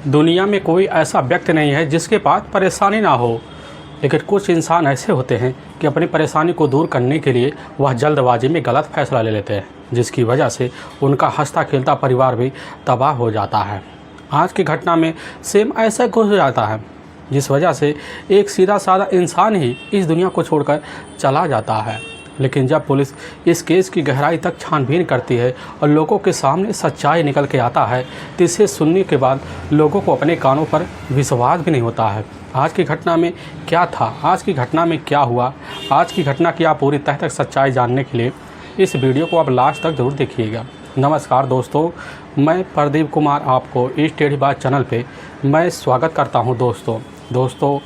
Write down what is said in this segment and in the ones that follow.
दुनिया में कोई ऐसा व्यक्ति नहीं है जिसके पास परेशानी ना हो, लेकिन कुछ इंसान ऐसे होते हैं कि अपनी परेशानी को दूर करने के लिए वह जल्दबाजी में गलत फैसला ले लेते हैं, जिसकी वजह से उनका हंसता खेलता परिवार भी तबाह हो जाता है। आज की घटना में सेम ऐसा कुछ हो जाता है, जिस वजह से एक सीधा साधा इंसान ही इस दुनिया को छोड़कर चला जाता है। लेकिन जब पुलिस इस केस की गहराई तक छानबीन करती है और लोगों के सामने सच्चाई निकल के आता है, तो इसे सुनने के बाद लोगों को अपने कानों पर विश्वास भी नहीं होता है। आज की घटना में क्या था, आज की घटना में क्या हुआ, आज की घटना की आप पूरी तह तक सच्चाई जानने के लिए इस वीडियो को आप लास्ट तक ज़रूर देखिएगा। नमस्कार दोस्तों, मैं प्रदीप कुमार आपको इस टेढ़ी बात चैनल पे मैं स्वागत करता हूं। दोस्तों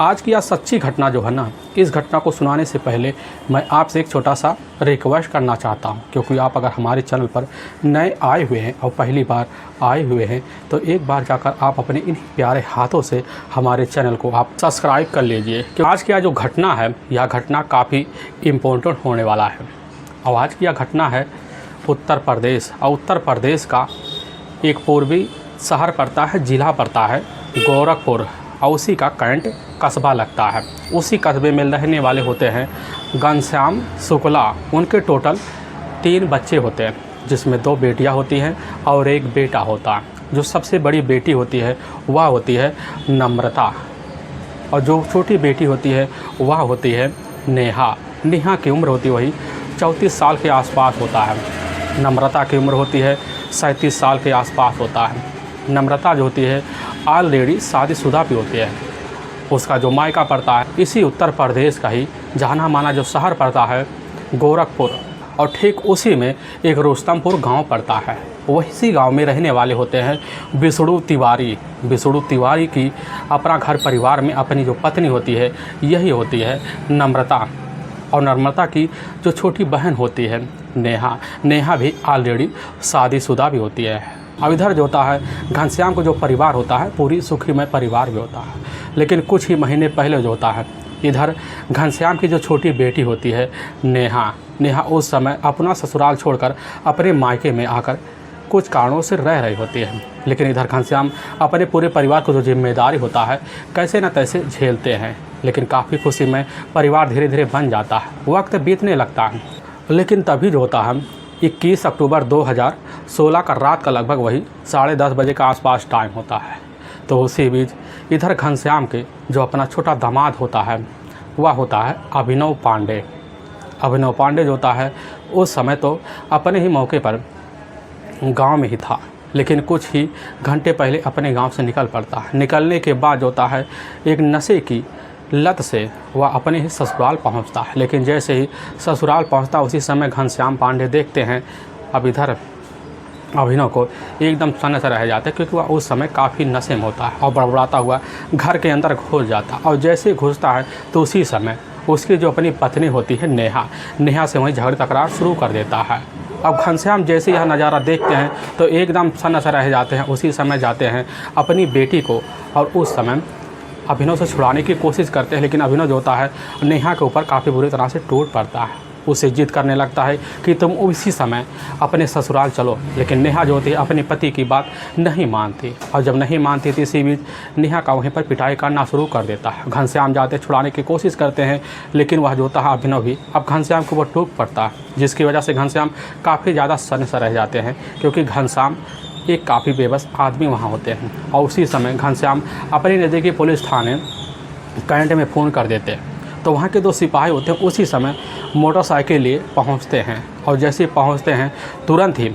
आज की यह सच्ची घटना जो है ना, इस घटना को सुनाने से पहले मैं आपसे एक छोटा सा रिक्वेस्ट करना चाहता हूं, क्योंकि आप अगर हमारे चैनल पर नए आए हुए हैं और पहली बार आए हुए हैं तो एक बार जाकर आप अपने इन प्यारे हाथों से हमारे चैनल को आप सब्सक्राइब कर लीजिए। क्योंकि आज की यह जो घटना है, यह घटना काफ़ी इम्पोर्टेंट होने वाला है। और आज की यह घटना है उत्तर प्रदेश, और उत्तर प्रदेश का एक पूर्वी शहर पड़ता है, ज़िला पड़ता है गोरखपुर, और उसी का कैंट कस्बा लगता है। उसी कस्बे में रहने वाले होते हैं घनश्याम शुक्ला। उनके टोटल 3 बच्चे होते हैं, जिसमें 2 बेटियां होती हैं और 1 बेटा होता है। जो सबसे बड़ी बेटी होती है वह होती है नम्रता, और जो छोटी बेटी होती है वह होती है नेहा। नेहा की उम्र होती है वही 34 साल के आसपास होता है। नम्रता की उम्र होती है 37 साल के आसपास होता है। नम्रता जो होती है ऑलरेडी शादीशुदा भी होती है। उसका जो मायका पड़ता है इसी उत्तर प्रदेश का ही जाना माना जो शहर पड़ता है गोरखपुर, और ठीक उसी में एक रुस्तमपुर गांव पड़ता है। वही गांव में रहने वाले होते हैं विष्णु तिवारी। विष्णु तिवारी की अपना घर परिवार में अपनी जो पत्नी होती है यही होती है नम्रता, और नम्रता की जो छोटी बहन होती है नेहा। नेहा भी ऑलरेडी शादीशुदा भी होती है। अब इधर जो होता है घनश्याम को जो परिवार होता है पूरी सुखीमय परिवार भी होता है। लेकिन कुछ ही महीने पहले जो होता है इधर घनश्याम की जो छोटी बेटी होती है नेहा उस समय अपना ससुराल छोड़कर अपने मायके में आकर कुछ कारणों से रह रही होती है। लेकिन इधर घनश्याम अपने पूरे परिवार को जो जिम्मेदारी होता है कैसे न तैसे झेलते हैं। लेकिन काफ़ी खुशी में परिवार धीरे धीरे बन जाता है, वक्त बीतने लगता है। लेकिन तभी जो होता है 21 अक्टूबर 2016 का रात का लगभग वही 10:30 बजे का आसपास टाइम होता है। तो उसी बीच इधर घनश्याम के जो अपना छोटा दामाद होता है वह होता है अभिनव पांडे। अभिनव पांडे जो होता है उस समय तो अपने ही मौके पर गांव में ही था, लेकिन कुछ ही घंटे पहले अपने गांव से निकल पड़ता है। निकलने के बाद जो होता है एक नशे की लत से वह अपने ही ससुराल पहुंचता है। लेकिन जैसे ही ससुराल पहुंचता उसी समय घनश्याम पांडे देखते हैं अब इधर अभिनव को एकदम सन्न से रह जाते हैं, क्योंकि वह उस समय काफ़ी नशे में होता है और बड़बड़ाता हुआ घर के अंदर घुस जाता है। और जैसे ही घुसता है तो उसी समय उसकी जो अपनी पत्नी होती है नेहा से वहीं झगड़ तकरार शुरू कर देता है। अब घनश्याम जैसे यह नज़ारा देखते हैं तो एकदम सन्न से रह जाते हैं। उसी समय जाते हैं अपनी बेटी को और उस समय अभिनव से छुड़ाने की कोशिश करते हैं। लेकिन अभिनव जो होता है नेहा के ऊपर काफ़ी बुरी तरह से टूट पड़ता है। उसे जिद करने लगता है कि तुम उसी समय अपने ससुराल चलो। लेकिन नेहा जो होती है अपने पति की बात नहीं मानती, और जब नहीं मानती तो इसी बीच नेहा का वहीं पर पिटाई करना शुरू कर देता है। घनश्याम जाते छुड़ाने की कोशिश करते हैं, लेकिन वह जो होता है अभिनव भी अब घनश्याम के ऊपर टूट पड़ता है, जिसकी वजह से घनश्याम काफ़ी ज़्यादा सन्न से रह जाते हैं, क्योंकि घनश्याम एक काफ़ी बेबस आदमी वहाँ होते हैं। और उसी समय घनश्याम अपनी नज़दीकी पुलिस थाने कैंट में फ़ोन कर देते हैं। तो वहाँ के 2 सिपाही होते हैं उसी समय मोटरसाइकिल लिए पहुँचते हैं, और जैसे ही पहुँचते हैं तुरंत ही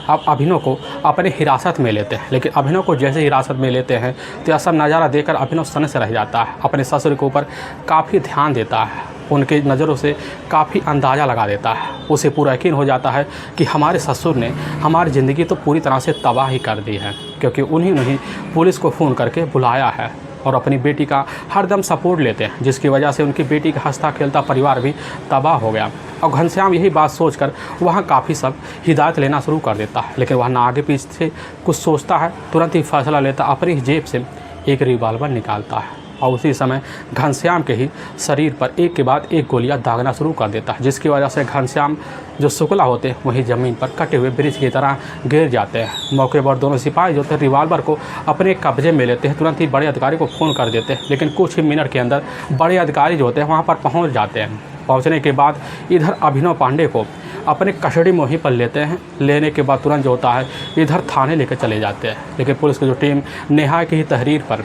अब अभिनव को अपने हिरासत में लेते हैं। लेकिन अभिनव को जैसे हिरासत में लेते हैं तो यह सब नज़ारा देखकर अभिनव सन्न से रह जाता है। अपने ससुर के ऊपर काफ़ी ध्यान देता है, उनकी नज़रों से काफ़ी अंदाज़ा लगा देता है। उसे पूरा यकीन हो जाता है कि हमारे ससुर ने हमारी ज़िंदगी तो पूरी तरह से तबाह ही कर दी है, क्योंकि उन्हीं ने ही पुलिस को फ़ोन करके बुलाया है और अपनी बेटी का हरदम सपोर्ट लेते हैं, जिसकी वजह से उनकी बेटी का हंसता खेलता परिवार भी तबाह हो गया। और घनश्याम यही बात सोचकर वहाँ काफ़ी सब हिदायत लेना शुरू कर देता है। लेकिन वह ना आगे पीछे कुछ सोचता है, तुरंत ही फैसला लेता, अपनी जेब से एक रिवॉल्वर निकालता है और उसी समय घनश्याम के ही शरीर पर एक के बाद एक गोलियां दागना शुरू कर देता है, जिसकी वजह से घनश्याम जो शुक्ला होते हैं वहीं ज़मीन पर कटे हुए ब्रिज की तरह गिर जाते हैं। मौके पर दोनों सिपाही जो थे रिवाल्वर को अपने कब्जे में लेते हैं, तुरंत ही बड़े अधिकारी को फ़ोन कर देते हैं। लेकिन कुछ ही मिनट के अंदर बड़े अधिकारी जो होते हैं वहाँ पर पहुँच जाते हैं। पहुँचने के बाद इधर अभिनव पांडे को अपने कस्टडी में वहीं पर लेते हैं। लेने के बाद तुरंत जो होता है इधर थाने लेकर चले जाते हैं। लेकिन पुलिस की जो टीम नेहा की ही तहरीर पर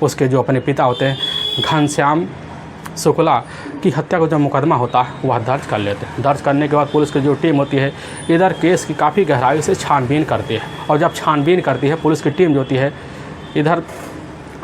उसके जो अपने पिता होते हैं घनश्याम शुक्ला की हत्या का जो मुकदमा होता है वह दर्ज कर लेते हैं। दर्ज करने के बाद पुलिस की जो टीम होती है इधर केस की काफ़ी गहराई से छानबीन करती है। और जब छानबीन करती है पुलिस की टीम जो होती है इधर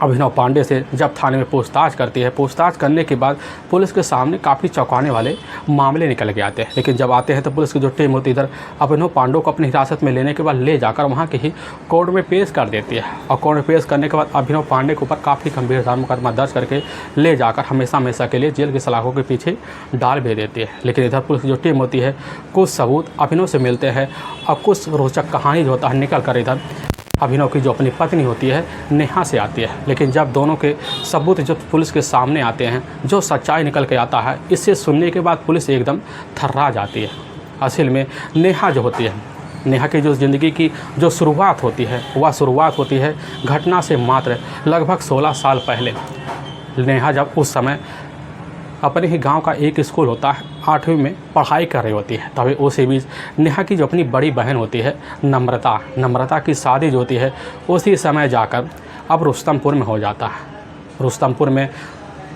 अभिनव पांडे से जब थाने में पूछताछ करती है, पूछताछ करने के बाद पुलिस के सामने काफ़ी चौंकाने वाले मामले निकल के आते हैं। लेकिन जब आते हैं तो पुलिस की जो टीम होती है इधर अभिनव पांडे को अपनी हिरासत में लेने के बाद ले जाकर वहाँ के ही कोर्ट में पेश कर देती है। और कोर्ट में पेश करने के बाद अभिनव पांडे के ऊपर काफ़ी गंभीर मुकदमा दर्ज करके ले जाकर हमेशा हमेशा के लिए जेल की सलाखों के पीछे डाल भी देती है। लेकिन इधर पुलिस की जो टीम होती है कुछ सबूत अभिनव से मिलते हैं और कुछ रोचक कहानी जो होता है निकल कर इधर अभिनव की जो अपनी पत्नी होती है नेहा से आती है। लेकिन जब दोनों के सबूत जब पुलिस के सामने आते हैं, जो सच्चाई निकल के आता है, इससे सुनने के बाद पुलिस एकदम थर्रा जाती है। असल में नेहा जो होती है, नेहा की जो ज़िंदगी की जो शुरुआत होती है वह शुरुआत होती है घटना से मात्र लगभग 16 साल पहले। नेहा जब उस समय अपने ही गांव का एक स्कूल होता है 8वीं में पढ़ाई कर रही होती है, तभी उसी बीच नेहा की जो अपनी बड़ी बहन होती है नम्रता की शादी जो होती है उसी समय जाकर अब रुस्तमपुर में हो जाता है। रुस्तमपुर में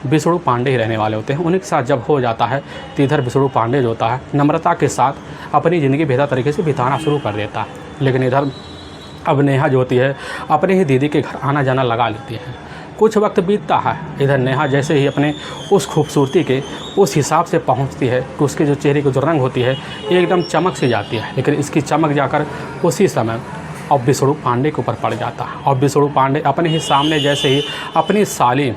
विष्णु पांडे ही रहने वाले होते हैं। उन्हीं के साथ जब हो जाता है तो इधर विष्णु पांडे जो होता है नम्रता के साथ अपनी ज़िंदगी बेहतर तरीके से बिताना शुरू कर देता है। लेकिन इधर अब नेहा जो होती है अपने ही दीदी के घर आना जाना लगा लेती है। कुछ वक्त बीतता है, इधर नेहा जैसे ही अपने उस खूबसूरती के उस हिसाब से पहुंचती है कि उसके जो चेहरे की जो रंग होती है एकदम चमक सी जाती है। लेकिन इसकी चमक जाकर उसी समय अब विष्णु पांडे के ऊपर पड़ जाता है। और विष्णु पांडे अपने ही सामने जैसे ही अपनी साली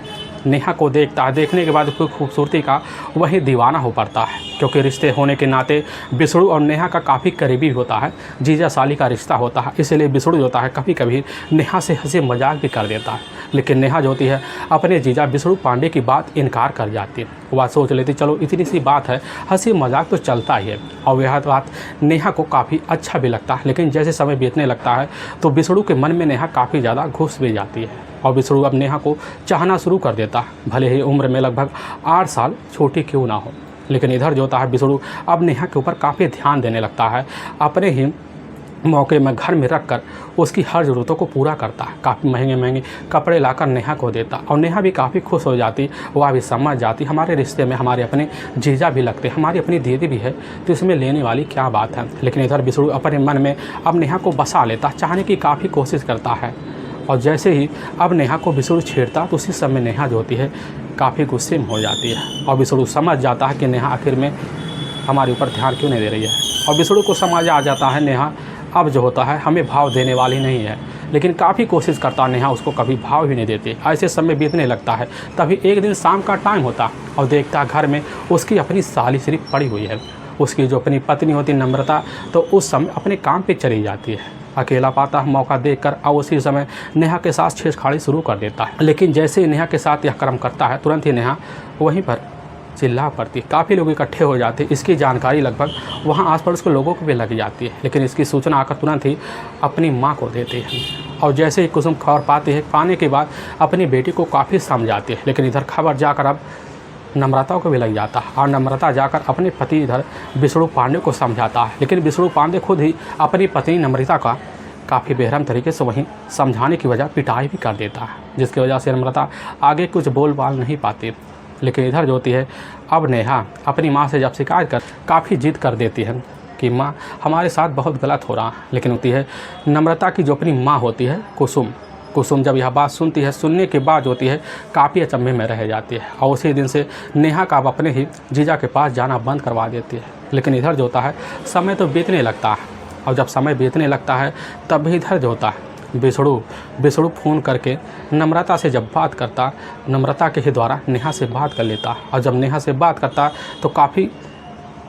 नेहा को देखता है, देखने के बाद उसकी खूबसूरती का वही दीवाना हो पड़ता है। क्योंकि रिश्ते होने के नाते विष्णु और नेहा का काफ़ी करीबी होता है, जीजा साली का रिश्ता होता है। इसलिए विष्णु जो होता है कभी कभी नेहा से हंसी मजाक भी कर देता है। लेकिन नेहा जो होती है अपने जीजा विष्णु पांडे की बात इनकार कर जाती है। वह सोच लेती चलो इतनी सी बात है, हंसी मजाक तो चलता ही है। और यह बात नेहा को काफ़ी अच्छा भी लगता है। लेकिन जैसे समय बीतने लगता है तो विष्णु के मन में नेहा काफ़ी ज़्यादा घुस भी जाती है और विष्णु अब नेहा को चाहना शुरू कर देता है, भले ही उम्र में लगभग 8 साल छोटी क्यों ना हो। लेकिन इधर जो होता है विष्णु अब नेहा के ऊपर काफ़ी ध्यान देने लगता है, अपने ही मौके में घर में रखकर उसकी हर ज़रूरतों को पूरा करता है। काफ़ी महंगे महंगे कपड़े लाकर नेहा को देता और नेहा भी काफ़ी खुश हो जाती। वह भी समझ जाती हमारे रिश्ते में हमारे अपने जीजा भी लगते, हमारी अपनी दीदी भी है, तो इसमें लेने वाली क्या बात है। लेकिन इधर विष्णु अपने मन में अब नेहा को बसा लेता, चाहने की काफ़ी कोशिश करता है। और जैसे ही अब नेहा को विष्णु छेड़ता तो उसी समय नेहा जो होती है काफ़ी गुस्से में हो जाती है। और विष्णु समझ जाता है कि नेहा आखिर में हमारे ऊपर ध्यान क्यों नहीं दे रही है। और विष्णु को समझ आ जाता है नेहा अब जो होता है हमें भाव देने वाली नहीं है। लेकिन काफ़ी कोशिश करता नेहा उसको कभी भाव ही नहीं देती। ऐसे समय बीतने लगता है, तभी एक दिन शाम का टाइम होता और देखता घर में उसकी अपनी साली सिर्फ पड़ी हुई है। उसकी जो अपनी पत्नी होती नम्रता तो उस समय अपने काम पे चली जाती है। अकेला पाता मौका देखकर और उसी समय नेहा के साथ छेड़छाड़ी शुरू कर देता है। लेकिन जैसे ही नेहा के साथ यह कर्म करता है तुरंत ही नेहा वहीं पर चिल्ला पड़ती। काफ़ी लोग इकट्ठे हो जाते। इसकी जानकारी लगभग वहाँ आस पड़ोस के लोगों को भी लग जाती है। लेकिन इसकी सूचना आकर तुरंत ही अपनी माँ को देती है। और जैसे ही कुसुम खबर पाती है, पाने के बाद अपनी बेटी को काफ़ी समझाती है। लेकिन इधर खबर जाकर अब नम्रता को भी लग जाता है और नम्रता जाकर अपने पति इधर विष्णु पांडे को समझाता है। लेकिन विष्णु पांडे खुद ही अपनी पत्नी नम्रता का काफ़ी बेरहम तरीके से वहीं समझाने की वजह पिटाई भी कर देता है, जिसकी वजह से नम्रता आगे कुछ बोल बाल नहीं पाती। लेकिन इधर जो होती है अब नेहा अपनी माँ से जब शिकायत कर काफ़ी जिद कर देती है कि माँ हमारे साथ बहुत गलत हो रहा है। लेकिन होती है नम्रता की जो अपनी माँ होती है कुसुम जब यह बात सुनती है, सुनने के बाद होती है काफ़ी अचंभे में रह जाती है। और उसी दिन से नेहा का अपने ही जीजा के पास जाना बंद करवा देती है। लेकिन इधर जो होता है समय तो बीतने लगता है और जब समय बीतने लगता है तब भी इधर जो होता है विष्णु फ़ोन करके नम्रता से जब बात करता, नम्रता के ही द्वारा नेहा से बात कर लेता। और जब नेहा से बात करता तो काफ़ी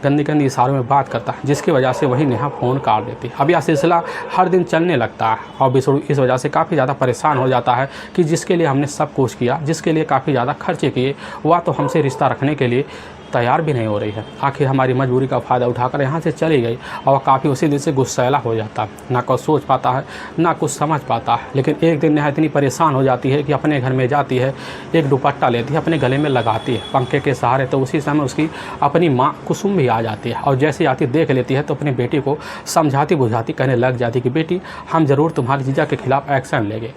गंदी गंदी इशारों में बात करता है, जिसकी वजह से वही नेहा फ़ोन काट देती है। अब यह सिलसिला हर दिन चलने लगता है और बिसड़ू इस वजह से काफ़ी ज़्यादा परेशान हो जाता है कि जिसके लिए हमने सब कुछ किया, जिसके लिए काफ़ी ज़्यादा खर्चे किए, वह तो हमसे रिश्ता रखने के लिए तैयार भी नहीं हो रही है। आखिर हमारी मजबूरी का फ़ायदा उठाकर यहाँ से चली गई और वह काफ़ी उसी दिन से गुस्सैला हो जाता है। ना कुछ सोच पाता है, ना कुछ समझ पाता है। लेकिन एक दिन नेहा इतनी परेशान हो जाती है कि अपने घर में जाती है, एक दुपट्टा लेती है, अपने गले में लगाती है पंखे के सहारे। तो उसी समय उसकी अपनी माँ कुसुम भी आ जाती है और जैसे आती देख लेती है तो अपनी बेटी को समझाती बुझाती कहने लग जाती कि बेटी, हम ज़रूर तुम्हारी जीजा के खिलाफ़ एक्शन लेंगे,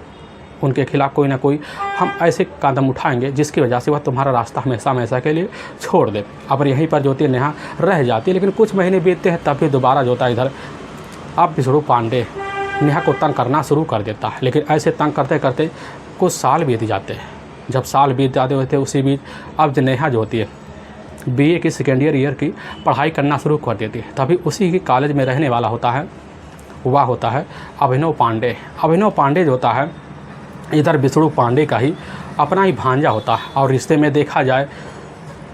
उनके खिलाफ़ कोई ना कोई हम ऐसे कदम उठाएंगे जिसकी वजह से वह तुम्हारा रास्ता हमेशा हमेशा के लिए छोड़ दे। अब यहीं पर जो नेहा रह जाती है। लेकिन कुछ महीने बीतते हैं तब भी दोबारा जो इधर अब बिसड़ू पांडे नेहा को तंग करना शुरू कर देता है। लेकिन ऐसे तंग करते करते कुछ साल बीत जाते हैं। जब साल बीत जाते होते उसी बीच अब नेहा जो होती है BA की सेकेंड ईयर की पढ़ाई करना शुरू कर देती है। तभी उसी की कॉलेज में रहने वाला होता है, वह होता है अभिनव पांडे। अभिनव पांडे जो होता है इधर बिसड़ू पांडे का ही अपना ही भांजा होता है और रिश्ते में देखा जाए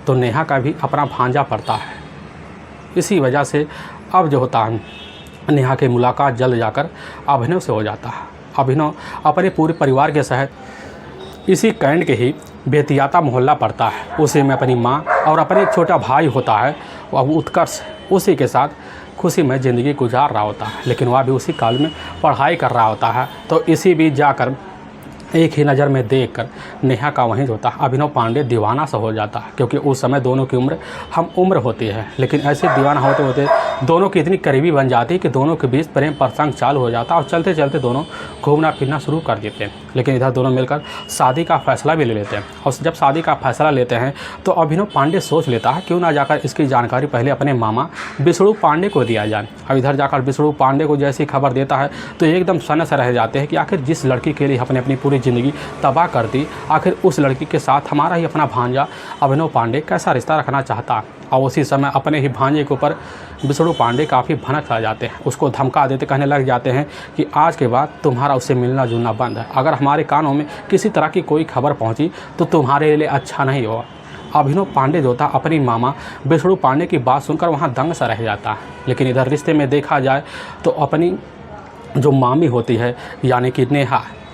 तो नेहा का भी अपना भांजा पड़ता है। इसी वजह से अब जो होता है नेहा की मुलाकात जल्द जाकर अभिनव से हो जाता है। अभिनव अपने पूरे परिवार के साथ इसी कैंट के ही बेतियाता मोहल्ला पड़ता है, उसी में अपनी माँ और अपने एक छोटा भाई होता है वह उत्कर्ष, उसी के साथ खुशी में ज़िंदगी गुजार रहा होता है। लेकिन वह भी उसी काल में पढ़ाई कर रहा होता है। तो इसी बीच जाकर एक ही नज़र में देखकर नेहा का वहीं होता है अभिनव पांडे दीवाना सा हो जाता है, क्योंकि उस समय दोनों की उम्र हम उम्र होती है। लेकिन ऐसे दीवाना होते होते दोनों की इतनी करीबी बन जाती है कि दोनों के बीच प्रेम प्रसंग चालू हो जाता है और चलते चलते दोनों घूमना फिरना शुरू कर देते हैं। लेकिन इधर दोनों मिलकर शादी का फैसला भी ले लेते हैं और जब शादी का फैसला लेते हैं तो अभिनव पांडे सोच लेता है क्यों ना जाकर इसकी जानकारी पहले अपने मामा बिसड़ू पांडे को दिया जाए। अब इधर जाकर बिसड़ू पांडे को जैसी खबर देता है तो एकदम सन्न से रह जाते हैं कि आखिर जिस लड़की के लिए हमने अपनी पूरी ज़िंदगी तबाह कर दी, आखिर उस लड़की के साथ हमारा ही अपना भांजा अभिनव पांडे कैसा रिश्ता रखना चाहता। और उसी समय अपने ही भांजे के ऊपर बिसड़ू पांडे काफ़ी भनक आ जाते हैं, उसको धमका देते, कहने लग जाते हैं कि आज के बाद तुम्हारा उससे मिलना जुलना बंद है। अगर हमारे कानों में किसी तरह की कोई खबर पहुंची तो तुम्हारे लिए अच्छा नहीं होगा। अभिनव पांडे जो था अपनी मामा बिसड़ू पांडे की बात सुनकर वहाँ दंग सा रह जाता है। लेकिन इधर रिश्ते में देखा जाए तो अपनी जो मामी होती है यानी कि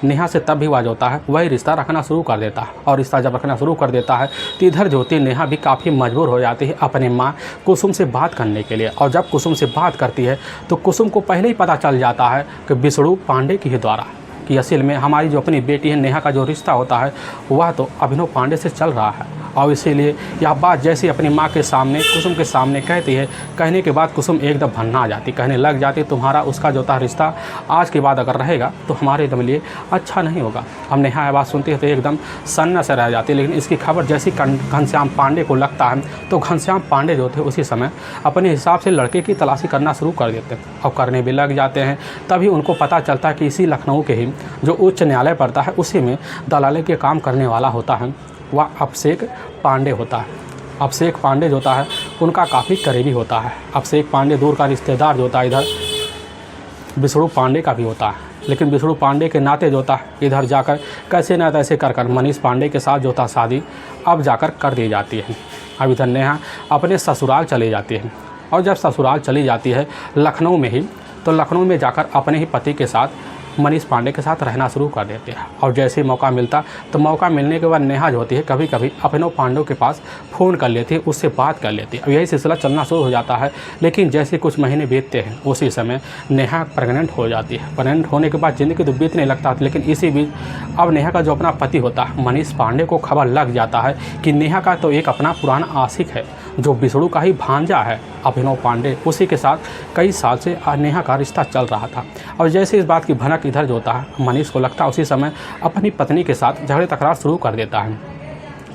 नेहा से तब भी वाज होता है वही रिश्ता रखना शुरू कर देता है। और रिश्ता जब रखना शुरू कर देता है तो इधर जो होती है नेहा भी काफ़ी मजबूर हो जाती है अपने माँ कुसुम से बात करने के लिए। और जब कुसुम से बात करती है तो कुसुम को पहले ही पता चल जाता है कि बिसड़ू पांडे की ही द्वारा कि असल में हमारी जो अपनी बेटी है नेहा का जो रिश्ता होता है वह तो अभिनव पांडे से चल रहा है। और इसीलिए यह बात जैसे अपनी माँ के सामने कुसुम के सामने कहती है, कहने के बाद कुसुम एकदम भन्ना आ जाती, कहने लग जाती तुम्हारा उसका जो था रिश्ता आज के बाद अगर रहेगा तो हमारे एकदम लिए अच्छा नहीं होगा। हम नेहा बात सुनती है तो एकदम सन्न से रह जाती है। लेकिन इसकी खबर जैसी घनश्याम पांडे को लगता है तो घनश्याम पांडे जो थे उसी समय अपने हिसाब से लड़के की तलाशी करना शुरू कर देते हैं और करने भी लग जाते हैं। तभी उनको पता चलता है कि इसी लखनऊ के ही जो उच्च न्यायालय पड़ता है उसी में दलाली के काम करने वाला होता है वह अभिषेक पांडे होता है। अभिषेक पांडे जो होता है उनका काफ़ी करीबी होता है। अभिषेक पांडे दूर का रिश्तेदार जो होता है इधर बिसड़ू पांडे का भी होता है। लेकिन बिसड़ू पांडे के नाते जो होता है इधर जाकर कैसे न तैसे कर मनीष पांडे के साथ जो था शादी अब जाकर कर दी जाती है। अब इधर नेहा अपने ससुराल चली जाती है और जब ससुराल चली जाती है लखनऊ में ही तो लखनऊ में जाकर अपने ही पति के साथ मनीष पांडे के साथ रहना शुरू कर देते हैं। और जैसे ही मौका मिलता तो मौका मिलने के बाद नेहा जो होती है कभी कभी अभिनव पांडे के पास फ़ोन कर लेती है, उससे बात कर लेती है। अब यही सिलसिला चलना शुरू हो जाता है। लेकिन जैसे कुछ महीने बीतते हैं उसी समय नेहा प्रेग्नेंट हो जाती है। प्रेग्नेंट होने के बाद ज़िंदगी तो बीतने लगता है। लेकिन इसी बीच अब नेहा का जो अपना पति होता है मनीष पांडे को खबर लग जाता है कि नेहा का तो एक अपना पुराना आशिक है जो बिसड़ू का ही भांजा है अभिनव पांडे, उसी के साथ कई साल से नेहा का रिश्ता चल रहा था। और जैसे इस बात की भनक इधर जो होता है मनीष को लगता है उसी समय अपनी पत्नी के साथ झगड़े तकरार शुरू कर देता है,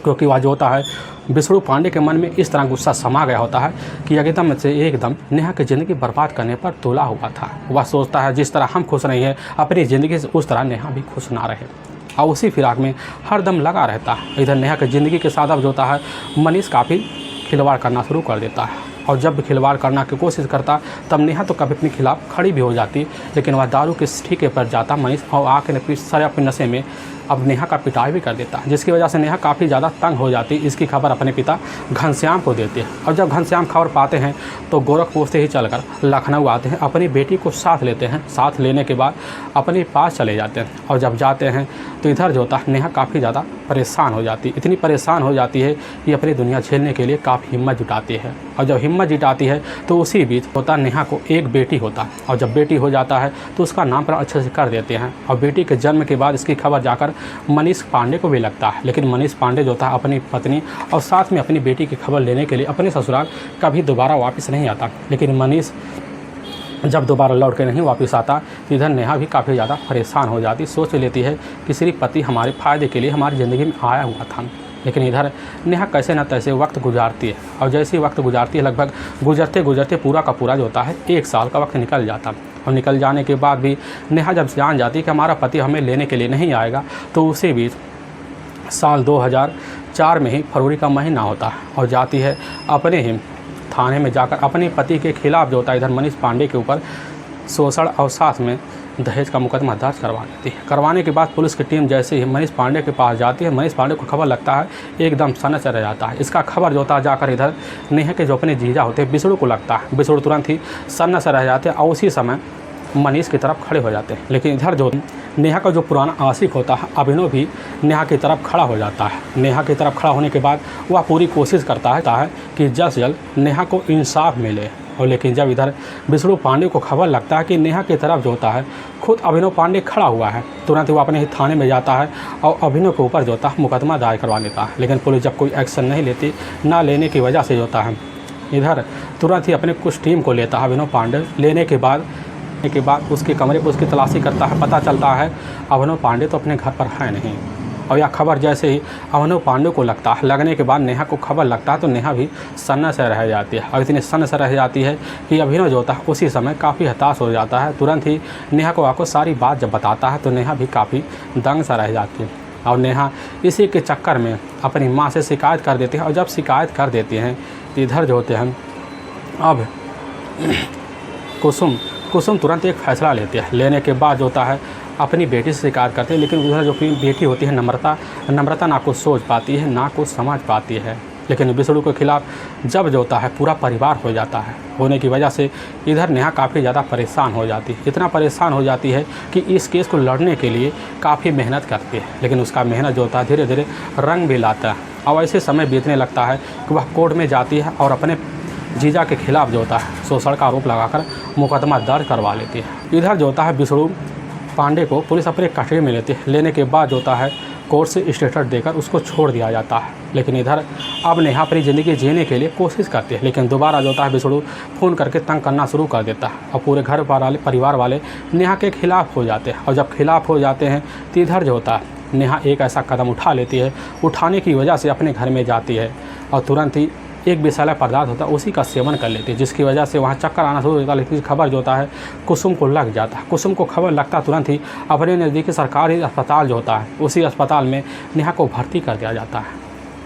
क्योंकि वह जो होता है बिसड़ू पांडे के मन में इस तरह गुस्सा समा गया होता है कि एकदम नेहा की ज़िंदगी बर्बाद करने पर तुला हुआ था। वह सोचता है जिस तरह हम खुश नहीं हैं अपनी ज़िंदगी से उस तरह नेहा भी खुश ना रहे और उसी फिराक में हर दम लगा रहता है। इधर नेहा की ज़िंदगी के साथ अब जो होता है मनीष काफ़ी खिलवाड़ करना शुरू कर देता है। और जब भी खिलवाड़ करना की कोशिश करता तब नेहा तो कभी अपने खिलाफ खड़ी भी हो जाती। लेकिन वह दारू के ठीके पर जाता मनीष और आके शराब के नशे में अब नेहा का पिटाई भी कर देता है, जिसकी वजह से नेहा काफ़ी ज़्यादा तंग हो जाती है। इसकी खबर अपने पिता घनश्याम को देती है और जब घनश्याम खबर पाते हैं तो गोरखपुर से ही चलकर लखनऊ आते हैं, अपनी बेटी को साथ लेते हैं। साथ लेने के बाद अपने पास चले जाते हैं और जब जाते हैं तो इधर जो होता है नेहा काफ़ी ज़्यादा परेशान हो जाती है। इतनी परेशान हो जाती है कि अपनी दुनिया झेलने के लिए काफ़ी हिम्मत जुटाती है और जब हिम्मत जुटाती है तो उसी बीच होता नेहा को एक बेटी होता है और जब बेटी हो जाता है तो उसका नामकरण अच्छे से कर देते हैं और बेटी के जन्म के बाद इसकी खबर जाकर मनीष पांडे को भी लगता है। लेकिन मनीष पांडे जो था अपनी पत्नी और साथ में अपनी बेटी की खबर लेने के लिए अपने ससुराल कभी दोबारा वापस नहीं आता। लेकिन मनीष जब दोबारा लौट के नहीं वापस आता तो इधर नेहा भी काफ़ी ज़्यादा परेशान हो जाती, सोच लेती है कि सिर्फ पति हमारे फ़ायदे के लिए हमारी ज़िंदगी में आया हुआ था। लेकिन इधर नेहा कैसे न तैसे वक्त गुजारती है और जैसे ही वक्त गुजारती है लगभग गुजरते गुजरते पूरा का पूरा जो होता है 1 साल का वक्त निकल जाता और निकल जाने के बाद भी नेहा जब जान जाती है कि हमारा पति हमें लेने के लिए नहीं आएगा तो उसी बीच साल 2004 में ही फरवरी का महीना होता है और जाती है अपने ही थाने में जाकर अपने पति के खिलाफ जो होता है इधर मनीष पांडे के ऊपर शोषण और साथ में दहेज का मुकदमा दर्ज करवा देती है। करवाने के बाद पुलिस की टीम जैसे ही मनीष पांडे के पास जाती है, मनीष पांडे को खबर लगता है एकदम सनक से रह जाता है। इसका खबर जो होता है जाकर इधर नेहा के जो अपने जीजा होते हैं बिसड़ू को लगता है। बिसड़ू तुरंत ही सन्न से रह जाते हैं और उसी समय मनीष की तरफ खड़े हो जाते हैं। लेकिन इधर जो नेहा का जो पुराना आशिक होता है अभिनव भी नेहा की तरफ खड़ा हो जाता है। नेहा की तरफ खड़ा होने के बाद वह पूरी कोशिश करता है कि जल्द से जल्द नेहा को इंसाफ मिले। और लेकिन जब इधर विष्णु पांडे को खबर लगता है कि नेहा की तरफ जो होता है खुद अभिनव पांडे खड़ा हुआ है, तुरंत ही वो अपने ही थाने में जाता है और अभिनव के ऊपर जो होता है मुकदमा दायर करवा लेता है। लेकिन पुलिस जब कोई एक्शन नहीं लेती, ना लेने की वजह से जो होता है इधर तुरंत ही अपने कुछ टीम को लेता है अभिनव पांडे। लेने के बाद उसके कमरे पर उसकी तलाशी करता है। पता चलता है अभिनव पांडे तो अपने घर पर है नहीं और यह खबर जैसे ही अभिनव पांडे को लगता है, लगने के बाद नेहा को खबर लगता है तो नेहा भी सन्न से रह जाती है और इतनी सन्न से रह जाती है कि अभिनव जो होता है उसी समय काफ़ी हताश हो जाता है। तुरंत ही नेहा को आकर सारी बात जब बताता है तो नेहा भी काफ़ी दंग सा रह जाती है और नेहा इसी के चक्कर में अपनी माँ से शिकायत कर देती है और जब शिकायत कर देती हैं तो इधर जो होते हैं अब कुसुम तुरंत एक फ़ैसला लेती है। लेने के बाद जो होता है अपनी बेटी से शिकायत करते हैं। लेकिन उधर जो अपनी बेटी होती है नम्रता ना कुछ सोच पाती है ना कुछ समझ पाती है। लेकिन विष्णु के खिलाफ जब जो होता है पूरा परिवार हो जाता है, होने की वजह से इधर नेहा काफ़ी ज़्यादा परेशान हो जाती है। इतना परेशान हो जाती है कि इस केस को लड़ने के लिए काफ़ी मेहनत करती है। लेकिन उसका मेहनत जो होता है धीरे धीरे रंग भी लाता है और ऐसे समय बीतने लगता है कि वह कोर्ट में जाती है और अपने जीजा के खिलाफ जो होता है शोषण का आरोप लगाकर मुकदमा दर्ज करवा लेती है। इधर जो होता है विष्णु पांडे को पुलिस अपने कस्टडी में लेती है। लेने के बाद जो होता है कोर्ट से स्टेटस देकर उसको छोड़ दिया जाता है। लेकिन इधर अब नेहा अपनी ज़िंदगी जीने के लिए कोशिश करती है। लेकिन दोबारा जो होता है विष्णु फ़ोन करके तंग करना शुरू कर देता है और पूरे घर वाले परिवार वाले नेहा के खिलाफ़ हो जाते हैं। और जब खिलाफ़ हो जाते हैं तो इधर जो होता है नेहा एक ऐसा कदम उठा लेती है, उठाने की वजह से अपने घर में जाती है और तुरंत ही एक विषैला पदार्थ होता है उसी का सेवन कर लेती है, जिसकी वजह से वहाँ चक्कर आना शुरू होता है। लेकिन खबर जो होता है कुसुम को लग जाता है। कुसुम को खबर लगता तुरंत ही अपने नज़दीकी सरकारी अस्पताल जो होता है उसी अस्पताल में नेहा को भर्ती कर दिया जाता है।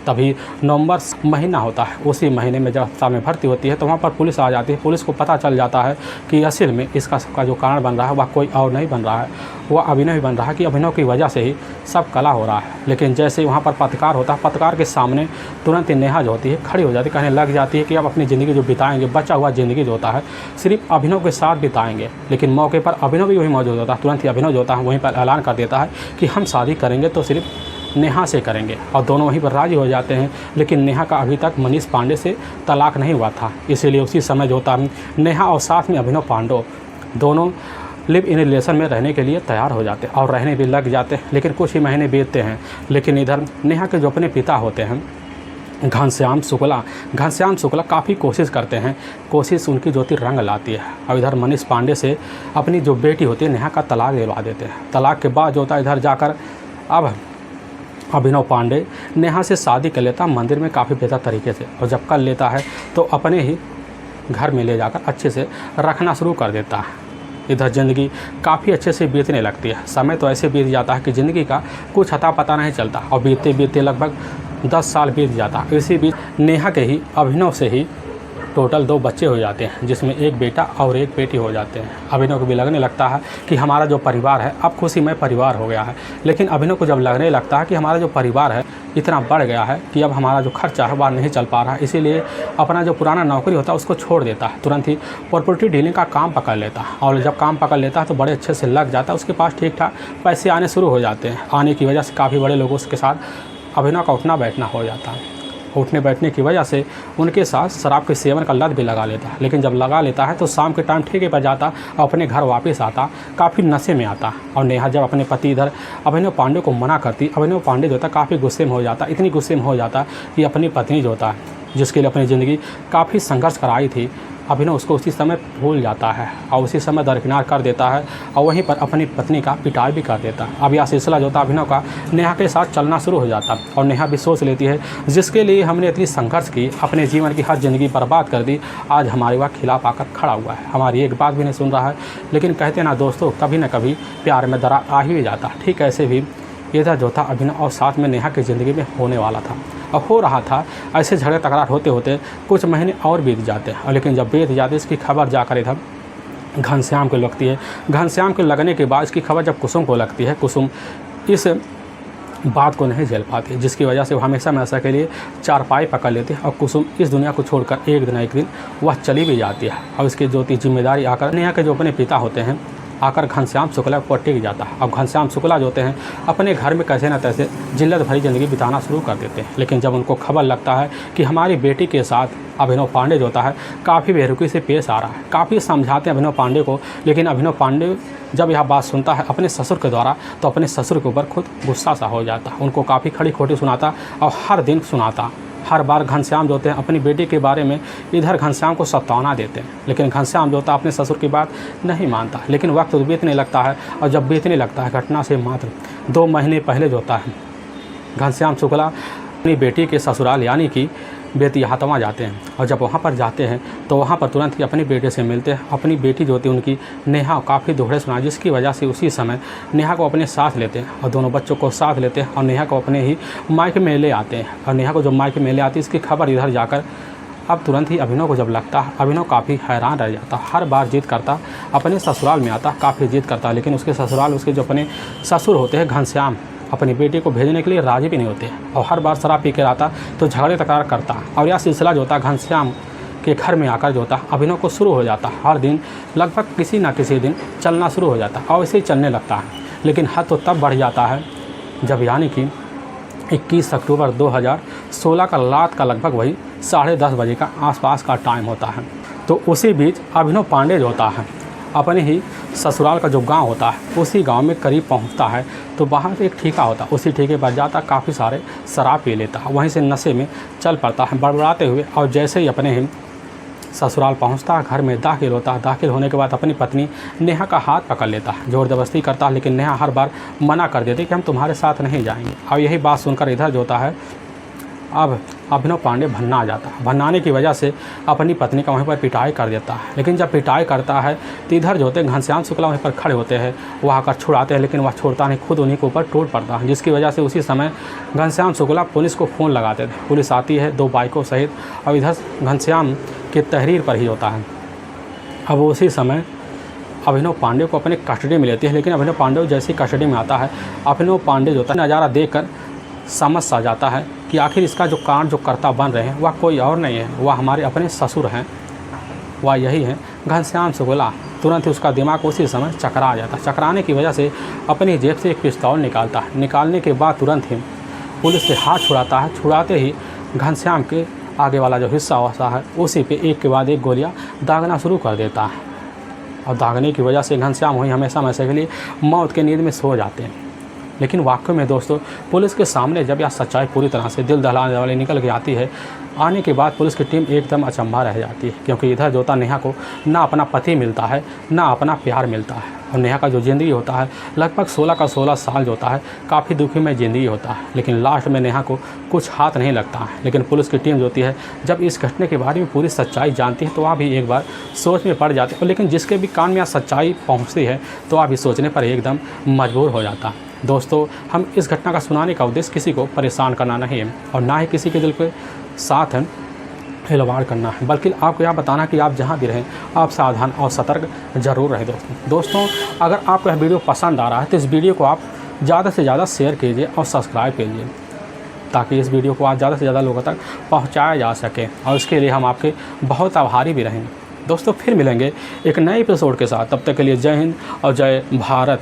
तभी नवंबर महीना होता है, उसी महीने में जब अस्पताल में भर्ती होती है तो वहाँ पर पुलिस आ जाती है। पुलिस को पता चल जाता है कि असल में इसका सबका जो कारण बन रहा है वह कोई और नहीं बन रहा है, वह अभिनव ही बन रहा है कि अभिनव की वजह से ही सब कला हो रहा है। लेकिन जैसे ही वहाँ पर पत्रकार होता है, पत्रकार के सामने तुरंत ही नेहा जो होती है खड़ी हो जाती है, कहने लग जाती है कि अब अपनी ज़िंदगी जो बिताएंगे, बचा हुआ ज़िंदगी जो होता है सिर्फ अभिनव के साथ बिताएंगे। लेकिन मौके पर अभिनव भी वही मौजूद होता है। तुरंत ही अभिनव जो होता है वहीं पर ऐलान कर देता है कि हम शादी करेंगे तो सिर्फ नेहा से करेंगे और दोनों वहीं पर राजी हो जाते हैं। लेकिन नेहा का अभी तक मनीष पांडे से तलाक नहीं हुआ था, इसीलिए उसी समय जो होता है नेहा और साथ में अभिनव पांडे दोनों लिव इन रिलेशन में रहने के लिए तैयार हो जाते हैं और रहने भी लग जाते हैं। लेकिन कुछ ही महीने बीतते हैं। लेकिन इधर नेहा के जो अपने पिता होते हैं घनश्याम शुक्ला काफ़ी कोशिश करते हैं, कोशिश उनकी ज्योति रंग लाती है और इधर मनीष पांडे से अपनी जो बेटी होती है नेहा का तलाक दिलवा देते हैं। तलाक के बाद जो होता है इधर जाकर अब अभिनव पांडे नेहा से शादी कर लेता मंदिर में काफ़ी बेहतर तरीके से, और जब कर लेता है तो अपने ही घर में ले जाकर अच्छे से रखना शुरू कर देता है। इधर ज़िंदगी काफ़ी अच्छे से बीतने लगती है। समय तो ऐसे बीत जाता है कि ज़िंदगी का कुछ अता पता नहीं चलता और बीतते बीतते लगभग 10 साल बीत जाता है। इसी बीच नेहा के ही अभिनव से ही टोटल 2 बच्चे हो जाते हैं, जिसमें एक बेटा और एक बेटी हो जाते हैं। अभिनव को भी लगने लगता है कि हमारा जो परिवार है अब खुशीमय परिवार हो गया है। लेकिन अभिनव को जब लगने लगता है कि हमारा जो परिवार है इतना बढ़ गया है कि अब हमारा जो खर्चा है वह नहीं चल पा रहा है, इसीलिए अपना जो पुराना नौकरी होता है उसको छोड़ देता है। तुरंत ही प्रॉपर्टी डीलिंग का काम पकड़ लेता है, और जब काम पकड़ लेता है तो बड़े अच्छे से लग जाता है। उसके पास ठीक ठाक पैसे आने शुरू हो जाते हैं। आने की वजह से काफ़ी बड़े लोगों के साथ अभिनव का उठना बैठना हो जाता है। उठने बैठने की वजह से उनके साथ शराब के सेवन का लत भी लगा लेता है। लेकिन जब लगा लेता है तो शाम के टाइम ठेके पर जाता और अपने घर वापस आता, काफ़ी नशे में आता। और नेहा जब अपने पति इधर अभिनव पांडे को मना करती, अभिनव पांडे जो था काफ़ी गुस्से में हो जाता, इतनी गुस्से में हो जाता कि अपनी पत्नी जो था जिसके लिए अपनी ज़िंदगी काफ़ी संघर्ष कराई थी, अभिनव उसको उसी समय भूल जाता है और उसी समय दरकिनार कर देता है और वहीं पर अपनी पत्नी का पिटाई भी कर देता है। अब यह सिलसिला जो था अभिनव का नेहा के साथ चलना शुरू हो जाता और नेहा भी सोच लेती है जिसके लिए हमने इतनी संघर्ष की, अपने जीवन की हर ज़िंदगी बर्बाद कर दी, आज हमारे वह खिलाफ आकर खड़ा हुआ है, हमारी एक बात भी नहीं सुन रहा है। लेकिन कहते ना दोस्तों, कभी ना कभी प्यार में दरार आ ही जाता। ठीक ऐसे भी इधर जो था अभिनव और साथ में नेहा की ज़िंदगी में होने वाला था और हो रहा था। ऐसे झगड़े तकरार होते होते कुछ महीने और बीत जाते हैं, और लेकिन जब बीत जाते इसकी खबर जाकर इधर घनश्याम को लगती है। घनश्याम के लगने के बाद इसकी खबर जब कुसुम को लगती है, कुसुम इस बात को नहीं झेल पाती, जिसकी वजह से वो हमेशा हमेशा के लिए चारपाई पकड़ लेती है और कुसुम इस दुनिया को छोड़कर एक दिन वह चली भी जाती है। और इसकी जो जिम्मेदारी आकर नेहा के जो अपने पिता होते हैं आकर घनश्याम शुक्ला पर टिक जाता है। अब घनश्याम शुक्ला जो होते हैं अपने घर में कैसे न तैसे जिल्लत भरी ज़िंदगी बिताना शुरू कर देते हैं। लेकिन जब उनको खबर लगता है कि हमारी बेटी के साथ अभिनव पांडे जो होता है काफ़ी बेरुखी से पेश आ रहा है, काफ़ी समझाते हैं अभिनव पांडे को, लेकिन अभिनव पांडे जब यह बात सुनता है अपने ससुर के द्वारा तो अपने ससुर के ऊपर खुद गुस्सा सा हो जाता है। उनको काफ़ी खड़ी खोटी सुनाता और हर दिन सुनाता। हर बार घनश्याम जो होते हैं अपनी बेटी के बारे में इधर घनश्याम को सताना देते हैं, लेकिन घनश्याम जो होता है अपने ससुर की बात नहीं मानता। लेकिन वक्त बीतने लगता है और जब बीतने लगता है घटना से मात्र 2 महीने पहले जो होता है घनश्याम शुक्ला अपनी बेटी के ससुराल यानी कि बेतिहातवा जाते हैं। और जब वहाँ पर जाते हैं तो वहाँ पर तुरंत ही अपनी बेटे से मिलते हैं। अपनी बेटी जो होती है उनकी नेहा काफ़ी दुखड़े सुना, जिसकी वजह से उसी समय नेहा को अपने साथ लेते हैं और दोनों बच्चों को साथ लेते हैं और नेहा को अपने ही मायके में ले आते हैं। और नेहा को जब मायके में ले आती है इसकी खबर इधर जाकर अब तुरंत ही अभिनव को जब लगता है, अभिनव काफ़ी हैरान रह जाता। हर बार जिद करता, अपने ससुराल में आता, काफ़ी जिद करता, लेकिन उसके ससुराल उसके जो अपने ससुर होते हैं घनश्याम अपनी बेटी को भेजने के लिए राजी भी नहीं होते और हर बार शराब पी कर आता तो झगड़े तकरार करता। और यह सिलसिला जो होता घनश्याम के घर में आकर जो होता अभिनव को शुरू हो जाता। हर दिन लगभग किसी ना किसी दिन चलना शुरू हो जाता और ऐसे ही चलने लगता है। लेकिन हद तो तब बढ़ जाता है जब यानी कि 21 अक्टूबर 2016 का रात का लगभग वही 10:30 बजे का आसपास का टाइम होता है। तो उसी बीच अभिनव पांडे जो होता है अपने ही ससुराल का जो गांव होता है उसी गांव में करीब पहुंचता है। तो वहाँ एक ठेका होता है, उसी ठेके पर जाता काफ़ी सारे शराब पी लेता है, वहीं से नशे में चल पड़ता है बड़बड़ाते हुए। और जैसे ही अपने ही ससुराल पहुंचता है घर में दाखिल होता है। दाखिल होने के बाद अपनी पत्नी नेहा का हाथ पकड़ लेता है, ज़ोर ज़बरदस्ती करता है, लेकिन नेहा हर बार मना कर देती कि हम तुम्हारे साथ नहीं जाएंगे। और यही बात सुनकर इधर जो होता है अब अभिनव पांडे भन्ना आ जाता है। भन्नाने की वजह से अपनी पत्नी का वहीं पर पिटाई कर देता है। लेकिन जब पिटाई करता है तो इधर जो होते हैं घनश्याम शुक्ला वहीं पर खड़े होते हैं, वह आकर छुड़ाते हैं, लेकिन वह छोड़ता नहीं, खुद उन्हीं के ऊपर टूट पड़ता है, जिसकी वजह से उसी समय घनश्याम शुक्ला पुलिस को फ़ोन लगाते थे। पुलिस आती है 2 बाइकों सहित और इधर घनश्याम की तहरीर पर ही होता है। अब उसी समय अभिनव पांडे को अपने कस्टडी में लेते हैं, लेकिन अभिनव पांडे जैसे कस्टडी में आता है अभिनव पांडे जो होता है नज़ारा देखकर समझ सा जाता है कि आखिर इसका जो कांड जो कर्ता बन रहे हैं वह कोई और नहीं है, वह हमारे अपने ससुर हैं, वह यही है घनश्याम शुक्ला। तुरंत ही उसका दिमाग उसी समय चकरा जाता। चकराने की वजह से अपनी जेब से एक पिस्तौल निकालता है। निकालने के बाद तुरंत ही पुलिस से हाथ छुड़ाता है। छुड़ाते ही घनश्याम के आगे वाला जो हिस्सा होता है उसी पे एक के बाद एक गोलियाँ दागना शुरू कर देता है। और दागने की वजह से घनश्याम वहीं हमेशा हमेशा के लिए मौत के नींद में सो जाते हैं। लेकिन वाकई में दोस्तों पुलिस के सामने जब यह सच्चाई पूरी तरह से दिल दहलाने वाली निकल के आती है, आने के बाद पुलिस की टीम एकदम अचंभा रह जाती है, क्योंकि इधर जो होता नेहा को ना अपना पति मिलता है ना अपना प्यार मिलता है। और नेहा का जो ज़िंदगी होता है लगभग 16 का 16 साल जो होता है काफ़ी दुखी में ज़िंदगी होता है। लेकिन लास्ट में नेहा को कुछ हाथ नहीं लगता है। लेकिन पुलिस की टीम जो होती है जब इस घटने के बारे में पूरी सच्चाई जानती है तो वह भी एक बार सोच में पड़ जाती है। लेकिन जिसके भी कान में यह सच्चाई पहुँचती है तो वह भी सोचने पर एकदम मजबूर हो जाता है। दोस्तों हम इस घटना का सुनाने का उद्देश्य किसी को परेशान करना नहीं है और ना ही किसी के दिल के साथ है खिलवाड़ करना है, बल्कि आपको यह बताना कि आप जहाँ भी रहें आप सावधान और सतर्क जरूर रहें। दोस्तों अगर आपको यह वीडियो पसंद आ रहा है तो इस वीडियो को आप ज़्यादा से ज़्यादा शेयर कीजिए और सब्सक्राइब कीजिए, ताकि इस वीडियो को आज ज़्यादा से ज़्यादा लोगों तक पहुंचाया जा सके, और इसके लिए हम आपके बहुत आभारी भी रहेंगे। दोस्तों फिर मिलेंगे एक नए एपिसोड के साथ, तब तक के लिए जय हिंद और जय भारत।